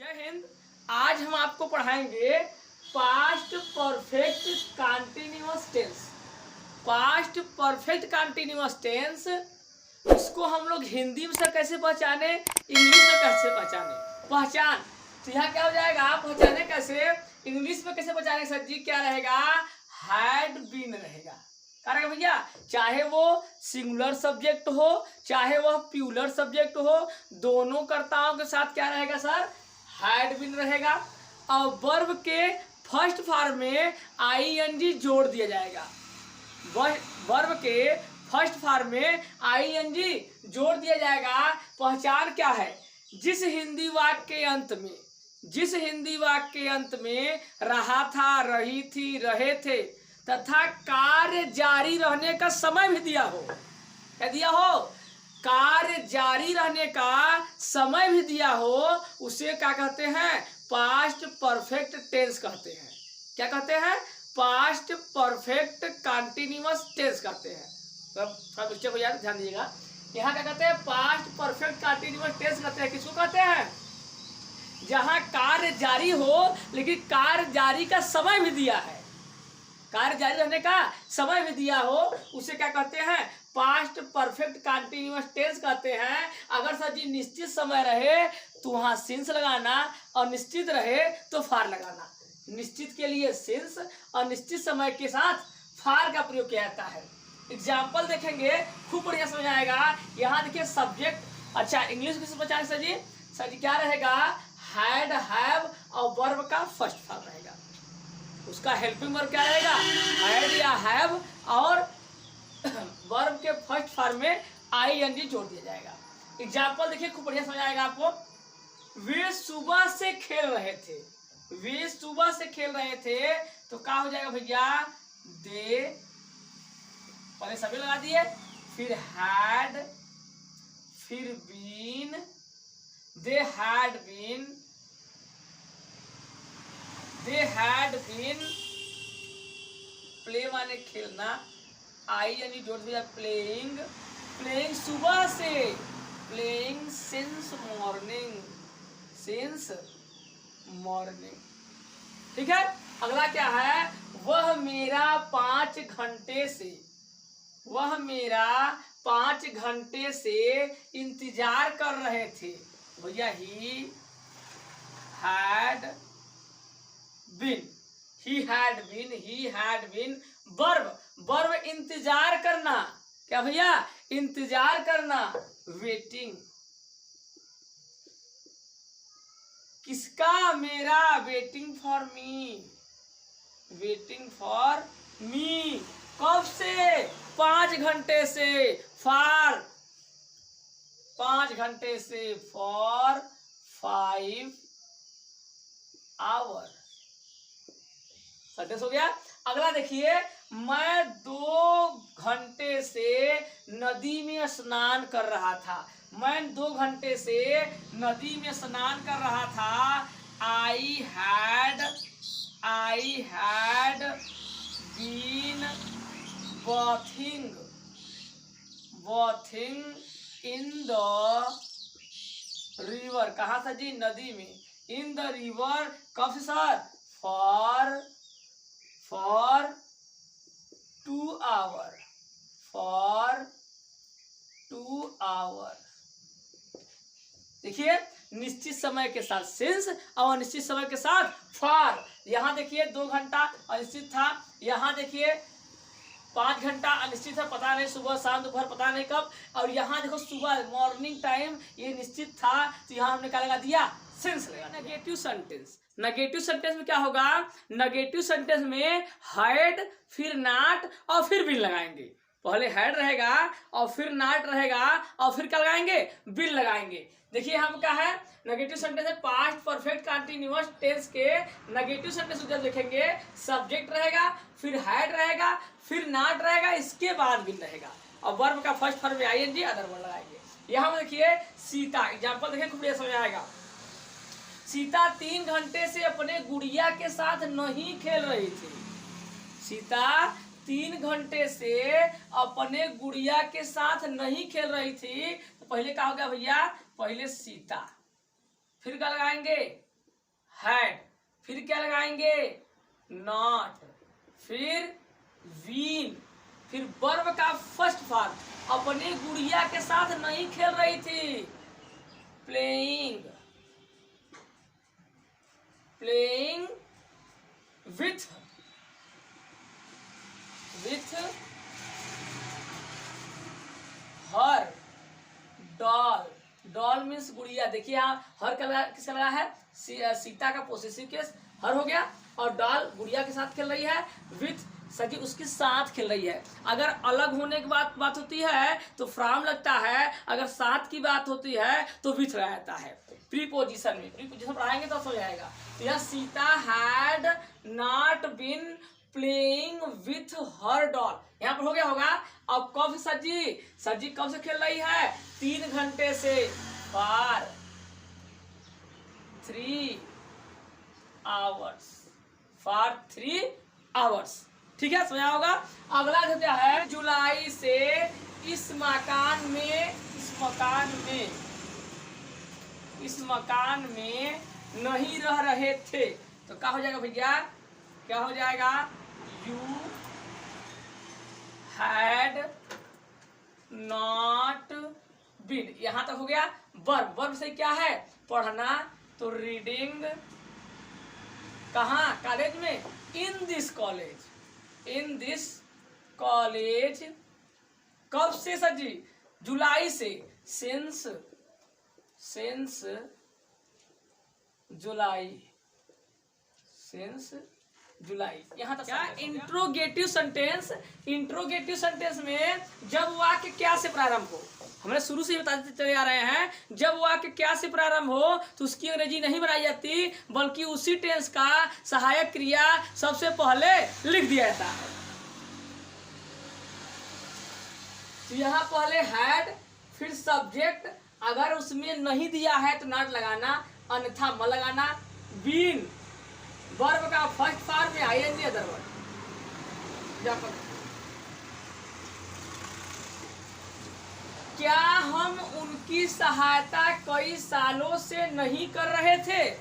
जय हिंद। आज हम आपको पढ़ाएंगे past perfect continuous tense. Past perfect continuous tense, इसको हम लोग हिंदी में से कैसे पहचाने, इंग्लिश में कैसे पहचाने। पहचान तो यहाँ क्या हो जाएगा, पहचाने कैसे, इंग्लिश में कैसे पहचाने सर जी, क्या रहेगा, हैड बीन रहेगा। क्या रहेगा भैया, चाहे वो सिंगुलर सब्जेक्ट हो चाहे वह प्लूरल सब्जेक्ट हो, दोनों कर्ताओं के साथ क्या रहेगा सर, हैड बीन रहेगा। और वर्ब के फर्स्ट फॉर्म में आईएनजी जोड़ दिया जाएगा। वर्ब के फर्स्ट फॉर्म में आईएनजी जोड़ दिया जाएगा। पहचान क्या है, जिस हिंदी वाक्य के अंत में रहा था, रही थी, रहे थे तथा कार्य जारी रहने का समय भी दिया हो। क्या दिया हो, कार्य जारी रहने का समय भी दिया हो, उसे क्या कहते हैं, पास्ट परफेक्ट टेंस कहते हैं। क्या कहते हैं, पास्ट परफेक्ट कंटीन्यूअस टेंस कहते हैं। सब बच्चे को याद ध्यान दीजिएगा, यहाँ क्या कहते हैं, पास्ट परफेक्ट कंटीन्यूअस टेंस कहते हैं। किसको कहते हैं, जहां कार्य जारी हो लेकिन कार्य जारी का समय भी दिया है, कार्य जारी रहने का समय भी दिया हो, उसे क्या कहते हैं, पास्ट परफेक्ट कंटीन्यूअस टेंस कहते हैं। अगर सर जी निश्चित समय रहे तो वहां सिंस लगाना, और निश्चित रहे तो फार लगाना। निश्चित के लिए सिंस और निश्चित समय के साथ फार का प्रयोग किया जाता है। एग्जाम्पल देखेंगे, खूब बढ़िया समझ आएगा। यहाँ देखिए सब्जेक्ट, अच्छा इंग्लिश में बचा सर जी क्या रहेगा, हैड, हैव और वर्ब का फर्स्ट फॉर्म रहेगा। उसका हेल्पिंग वर्ब क्या रहेगा, हैड या हैव, और वर्ब के फर्स्ट फॉर्म में आईएनजी जोड़ दिया जाएगा। एग्जाम्पल देखिए, खूब बढ़िया समझ आएगा आपको। वे सुबह से खेल रहे थे, वे सुबह से खेल रहे थे तो क्या हो जाएगा भैया, दे, पहले सभी लगा दिए, फिर हैड, फिर been, they had been, they had been, play माने खेलना, आई यानी जोड़ दिया, प्लेइंग, प्लेइंग सुबह से, playing since morning, since morning. ठीक है, अगला क्या है, वह मेरा 5 घंटे से, वह मेरा 5 घंटे से इंतजार कर रहे थे। भैया he had been, he had been, verb इंतजार करना, क्या भैया, इंतजार करना, वेटिंग। किसका, मेरा, waiting for me, waiting for me, कब से, 5 घंटे से, फॉर 5 घंटे से, फॉर 5 आवर। सेंटेंस हो गया। अगला देखिए, मैं 2 घंटे से नदी में स्नान कर रहा था, मैं 2 घंटे से नदी में स्नान कर रहा था। I had been bathing in the river, कहा था जी, नदी में, इन द रिवर, कब से sir, for 2 hour, for 2 hour. देखिए, निश्चित समय के साथ सिंस और अनिश्चित समय के साथ फॉर। यहाँ देखिए 2 घंटा अनिश्चित था, यहाँ देखिए 5 घंटा अनिश्चित है, पता नहीं सुबह शाम दोपहर पता नहीं कब, और यहाँ देखो सुबह मॉर्निंग टाइम ये निश्चित था, तो यहाँ हमने क्या लगा दिया, सिंस लगा। नेगेटिव सेंटेंस, नेगेटिव सेंटेंस में क्या होगा, नेगेटिव सेंटेंस में हैड, फिर नॉट और फिर बिन लगाएंगे। पहले हैड रहेगा और फिर नॉट रहेगा और फिर क्या लगाएंगे, बिन लगाएंगे। देखिए हम क्या है, नेगेटिव सेंटेंस है, पास्ट परफेक्ट कंटीन्यूअस टेंस के नेगेटिव सेंटेंस जब देखेंगे, सब्जेक्ट रहेगा, फिर हैड रहेगा, फिर नॉट रहेगा, इसके बाद बिन रहेगा, और वर्ब का फर्स्ट फॉर्म में आईएनजी अदर वर्ड लगाएंगे। यहाँ देखिए सीता, एग्जाम्पल देखिए, खूब बढ़िया समझ आएगा। सीता 3 घंटे से अपने गुड़िया के साथ नहीं खेल रही थी, सीता 3 घंटे से अपने गुड़िया के साथ नहीं खेल रही थी। तो पहले क्या हो गया भैया, पहले सीता, फिर क्या लगाएंगे, हैड, फिर क्या लगाएंगे नॉट, फिर बीन, फिर वर्ब का फर्स्ट फॉर्म, अपनी गुड़िया के साथ नहीं खेल रही थी, playing, playing with her doll, doll means गुड़िया। देखिए यहाँ हर किसका लगा है, सीता का पोसेसिव केस हर हो गया, और डॉल गुड़िया के साथ खेल रही है, विथ सजी उसके साथ खेल रही है। अगर अलग होने की बात होती है तो फ्रॉम लगता है, अगर साथ की बात होती है तो विथ रहता है। प्रीपोजिशन में प्रीपोजिशन पढ़ाएंगे तो समझ आएगा। तो यह Sita had not been playing with her doll, यहाँ पर हो गया होगा। अब कब सजी कब से खेल रही है, 3 घंटे से, फॉर 3 आवर्स, फॉर 3 आवर्स। ठीक है, समझा होगा। अगला देता है जुलाई से इस मकान में नहीं रह रहे थे, तो क्या हो जाएगा भैया, क्या हो जाएगा, यू हैड नॉट बीन, यहां तक हो गया। वर्ब से क्या है, पढ़ना, तो रीडिंग, कहाँ, कॉलेज में, इन दिस कॉलेज, कब से सजी, जुलाई से, सिंस जुलाई, यहाँ तक। क्या इंट्रोगेटिव सेंटेंस में जब वाक्य क्या से प्रारंभ हो, हमने शुरू से ही बताते चले आ रहे हैं, जब वाक्य क्या से प्रारंभ हो तो उसकी अंग्रेजी नहीं बनाई जाती, बल्कि उसी टेंस का सहायक क्रिया सबसे पहले लिख दिया जाता है। तो यहाँ पहले हैड, फिर सब्जेक्ट, अगर उसमें नहीं दिया है तो नॉट लगाना, अन्यथा म लगाना। बीन, वर्ब का फर्स्ट फॉर्म में आईएनजी अदर वर्ब। क्या हम उनकी सहायता कई सालों से नहीं कर रहे थे,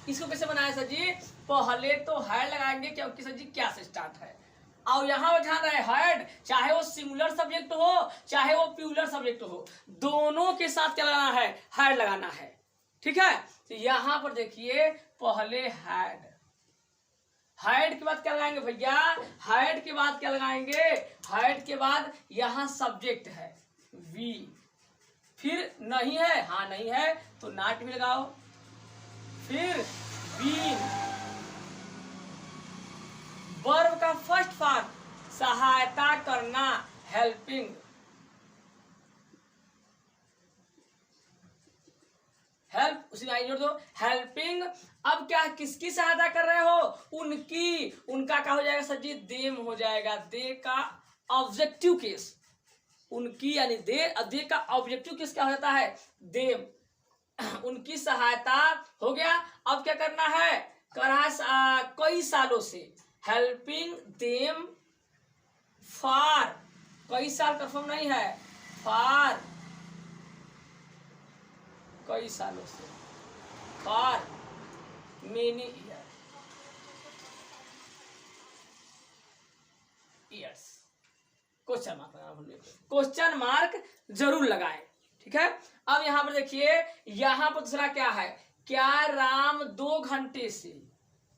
इसको कैसे बनाया सर जी, पहले तो हैड लगाएंगे क्योंकि सर जी क्या से स्टार्ट है, और यहाँ ध्यान रहे हैड, चाहे वो सिंगुलर सब्जेक्ट हो चाहे वो प्लूरल सब्जेक्ट हो, दोनों के साथ क्या लगाना है, हैड लगाना है। ठीक है, तो यहाँ पर देखिए पहले हैड के बाद क्या लगाएंगे भैया, हैड के बाद क्या लगाएंगे, हैड के बाद यहाँ सब्जेक्ट है वी, फिर नहीं है, हाँ नहीं है तो नॉट भी लगाओ, फिर बीन, वर्ब का फर्स्ट फॉर्म सहायता करना, हेल्पिंग, हेल्प उसी में जोड़ दो, हेल्पिंग। अब क्या किसकी सहायता कर रहे हो, उनकी, उनका क्या हो जाएगा सर जी, देम हो जाएगा, दे का ऑब्जेक्टिव केस, उनकी यानी दे का ऑब्जेक्टिव केस क्या हो जाता है, देम, उनकी सहायता हो गया। अब क्या करना है, कई सालों से, हेल्पिंग देम फॉर, कई साल कंफर्म नहीं है, फॉर कई सालों से, for many years, question mark जरूर लगाएं। ठीक है, अब यहां पर देखिए, यहां पर दूसरा क्या है, क्या राम 2 घंटे से,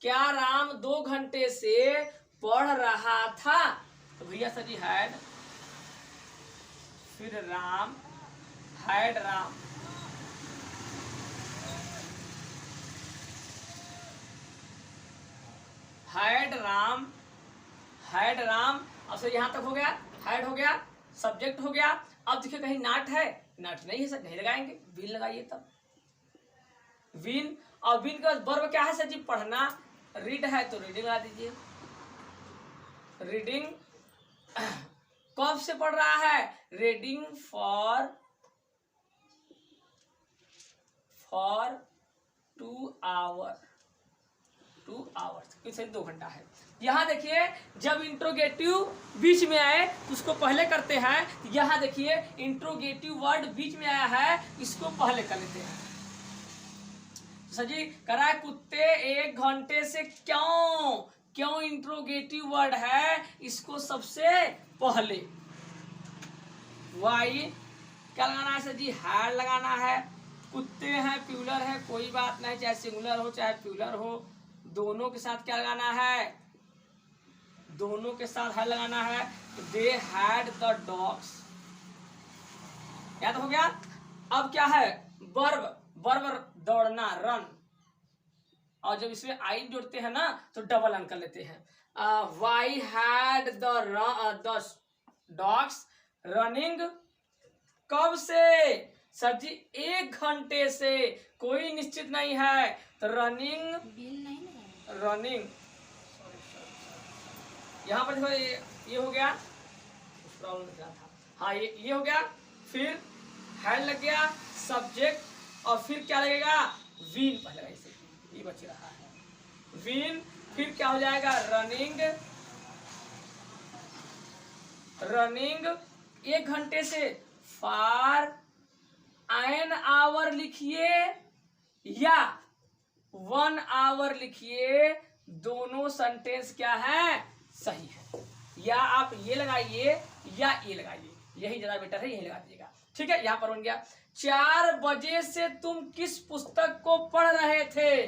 क्या राम 2 घंटे से पढ़ रहा था, तो भैया सर जी हैड, फिर Ram, had Ram, had Ram, had Ram. अब सर यहां तक हो गया, हैड हो गया, सब्जेक्ट हो गया। अब देखिए कहीं नॉट है, नॉट नहीं है सर, नहीं लगाएंगे, विन लगाइए तब, विन, और विन का वर्ब क्या है सर जी, पढ़ना, रीड है तो रीडिंग लगा दीजिए, रीडिंग, कब से पढ़ रहा है, रीडिंग फॉर 2 आवर्स, किसी 2 घंटा है। यहाँ देखिए जब इंट्रोगेटिव बीच में आए तो उसको पहले करते हैं, यहाँ देखिए इंट्रोगेटिव वर्ड बीच में आया है, इसको पहले कर लेते हैं। सर जी कह रहा है कुत्ते 1 घंटे से क्यों, क्यों इंट्रोगेटिव वर्ड है, इसको सबसे पहले वाई क्या लगाना है सर जी, हैड लगाना है। कुत्ते हैं प्यूलर है, कोई बात नहीं, चाहे सिंगुलर हो चाहे प्यूलर हो, दोनों के साथ क्या लगाना है, दोनों के साथ है लगाना है। दे हैड द डॉग्स, याद हो गया। अब क्या है, वर्ब, वर्ब दौड़ना रन, और जब इसमें आई जोड़ते हैं ना तो डबल अन कर लेते हैं। Why had the dogs running, कब से सर जी 1 घंटे से, कोई निश्चित नहीं है तो रनिंग, रनिंग यहाँ पर देखो ये हो गया, प्रॉब्लम था, हाँ ये हो गया, फिर हैड लग गया सब्जेक्ट, और फिर क्या लगेगा, वीन पहले ऐसे, ये बच रहा है वीन, फिर क्या हो जाएगा रनिंग, रनिंग 1 घंटे से, फॉर एन आवर लिखिए या 1 आवर लिखिए, दोनों सेंटेंस क्या है, सही है। या आप ये लगाइए या ये लगाइए, यही ज्यादा बेटर है, यही लगा दीजिएगा, ठीक है। यहाँ पर बन गया 4 बजे से तुम किस पुस्तक को पढ़ रहे थे,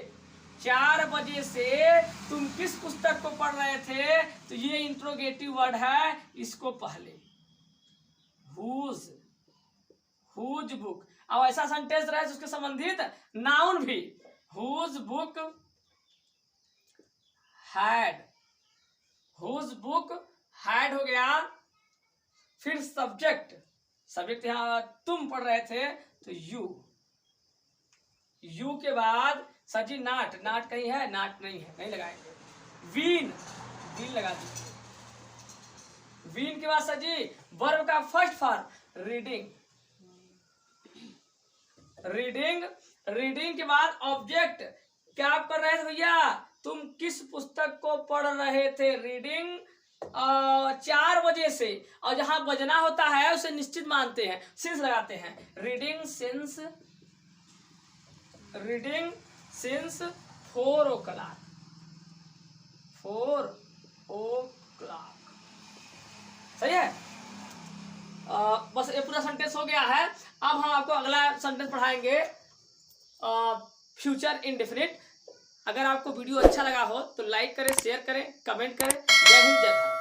4 बजे से तुम किस पुस्तक को पढ़ रहे थे, तो ये इंट्रोगेटिव वर्ड है, इसको पहले हुज, हुज बुक। अब ऐसा सेंटेंस रहे उसके संबंधित नाउन भी, whose book had, whose book had हो गया, फिर सब्जेक्ट, सब्जेक्ट यहां तुम पढ़ रहे थे तो यू, यू के बाद सर जी नाट, नाट कहीं है, नाट नहीं है, नहीं लगाएंगे। वीन, वीन लगा दीजिए। वीन के बाद सर जी वर्ब का first form reading, reading, reading के बाद ऑब्जेक्ट, क्या आप कर रहे थे भैया, तुम किस पुस्तक को पढ़ रहे थे, रीडिंग 4 बजे से, और जहां बजना होता है उसे निश्चित मानते हैं, सिंस लगाते हैं, reading since, reading since 4 o'clock, 4 o'clock, सही है। बस ये पूरा सेंटेंस हो गया है। अब हम आपको अगला सेंटेंस पढ़ाएंगे, फ्यूचर इंडेफिनिट। अगर आपको वीडियो अच्छा लगा हो तो लाइक करें, शेयर करें, कमेंट करें। जय हिंद, जय भारत।